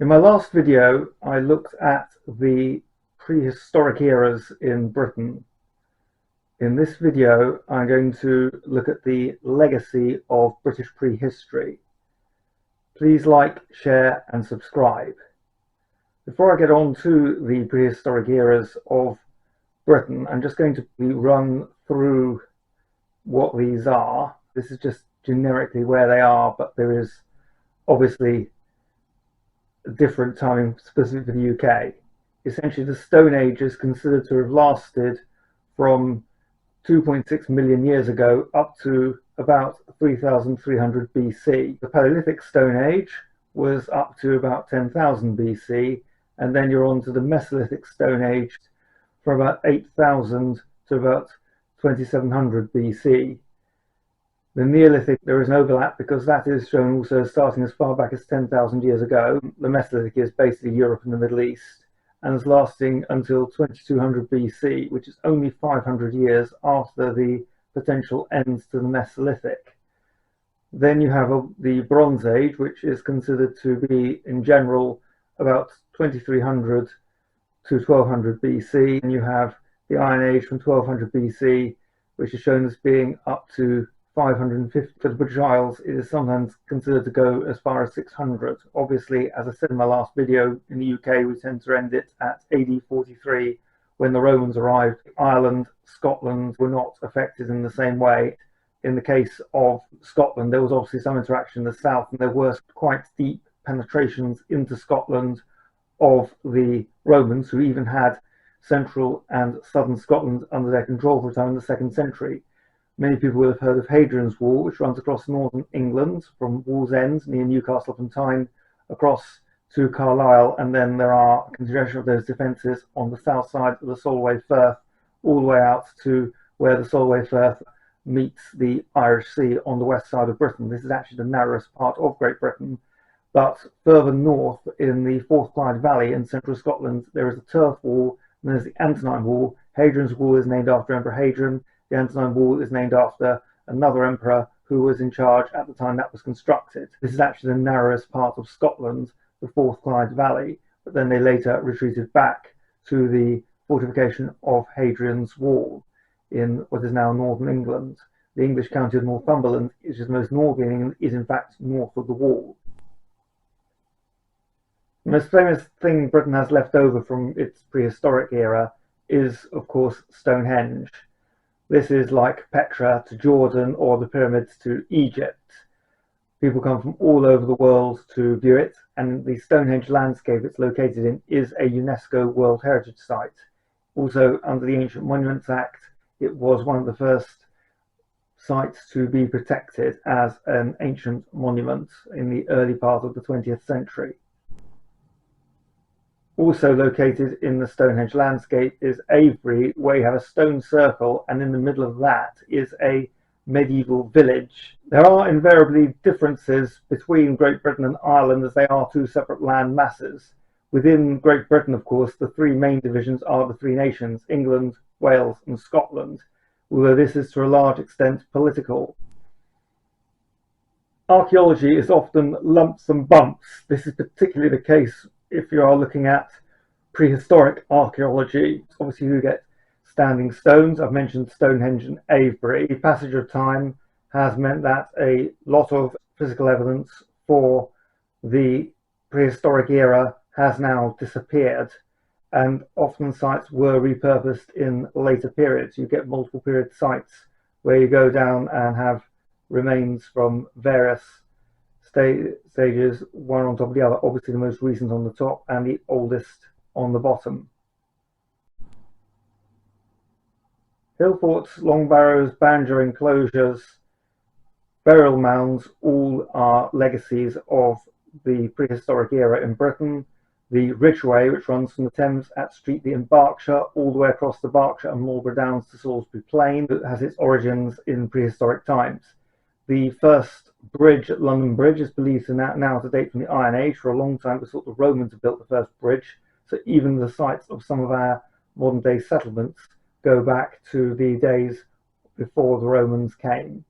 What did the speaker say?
In my last video, I looked at the prehistoric eras in Britain. In this video, I'm going to look at the legacy of British prehistory. Please like, share, and subscribe. Before I get on to the prehistoric eras of Britain, I'm just going to run through what these are. This is just generically where they are, but there is obviously different time specific for the UK. Essentially, the Stone Age is considered to have lasted from 2.6 million years ago up to about 3300 BC. The Paleolithic Stone Age was up to about 10,000 BC, and then you're on to the Mesolithic Stone Age from about 8,000 to about 2700 BC. The Neolithic, there is an overlap because that is shown also starting as far back as 10,000 years ago. The Mesolithic is basically Europe and the Middle East and is lasting until 2200 BC, which is only 500 years after the potential ends to the Mesolithic. Then you have the Bronze Age, which is considered to be, in general, about 2300 to 1200 BC. And you have the Iron Age from 1200 BC, which is shown as being up to 550. For the British Isles, it is sometimes considered to go as far as 600. Obviously, as I said in my last video, in the UK we tend to end it at AD 43 when the Romans arrived. Ireland, Scotland were not affected in the same way. In the case of Scotland, there was obviously some interaction in the south, and there were quite deep penetrations into Scotland of the Romans, who even had central and southern Scotland under their control for a time in the 2nd century. Many people will have heard of Hadrian's Wall, which runs across northern England from Wallsend near Newcastle upon Tyne across to Carlisle, and then there are a continuation of those defences on the south side of the Solway Firth, all the way out to where the Solway Firth meets the Irish Sea on the west side of Britain. This is actually the narrowest part of Great Britain, but further north in the Forth Clyde Valley in central Scotland, there is a turf wall, and there's the Antonine Wall. Hadrian's Wall is named after Emperor Hadrian. The Antonine Wall is named after another emperor who was in charge at the time that was constructed. This is actually the narrowest part of Scotland, the Forth Clyde Valley, but then they later retreated back to the fortification of Hadrian's Wall in what is now northern England. The English county of Northumberland, which is the most northern in England, is in fact north of the wall. The most famous thing Britain has left over from its prehistoric era is, of course, Stonehenge. This is like Petra to Jordan or the pyramids to Egypt. People come from all over the world to view it, and the Stonehenge landscape it's located in is a UNESCO World Heritage Site. Also, under the Ancient Monuments Act, it was one of the first sites to be protected as an ancient monument in the early part of the 20th century. Also located in the Stonehenge landscape is Avebury, where you have a stone circle, and in the middle of that is a medieval village. There are invariably differences between Great Britain and Ireland, as they are two separate land masses. Within Great Britain, of course, the three main divisions are the three nations, England, Wales and Scotland, although this is to a large extent political. Archaeology is often lumps and bumps. This is particularly the case if you are looking at prehistoric archaeology. Obviously you get standing stones. I've mentioned Stonehenge and Avebury. The passage of time has meant that a lot of physical evidence for the prehistoric era has now disappeared, and often sites were repurposed in later periods. You get multiple period sites where you go down and have remains from various stages, one on top of the other, obviously the most recent on the top and the oldest on the bottom. Hill forts, long barrows, banjo enclosures, burial mounds, all are legacies of the prehistoric era in Britain. The Ridgeway, which runs from the Thames at Streatley in Berkshire all the way across the Berkshire and Marlborough Downs to Salisbury Plain, has its origins in prehistoric times. The first bridge at London Bridge is believed to now to date from the Iron Age. For a long time, it was thought the Romans had built the first bridge. So even the sites of some of our modern day settlements go back to the days before the Romans came.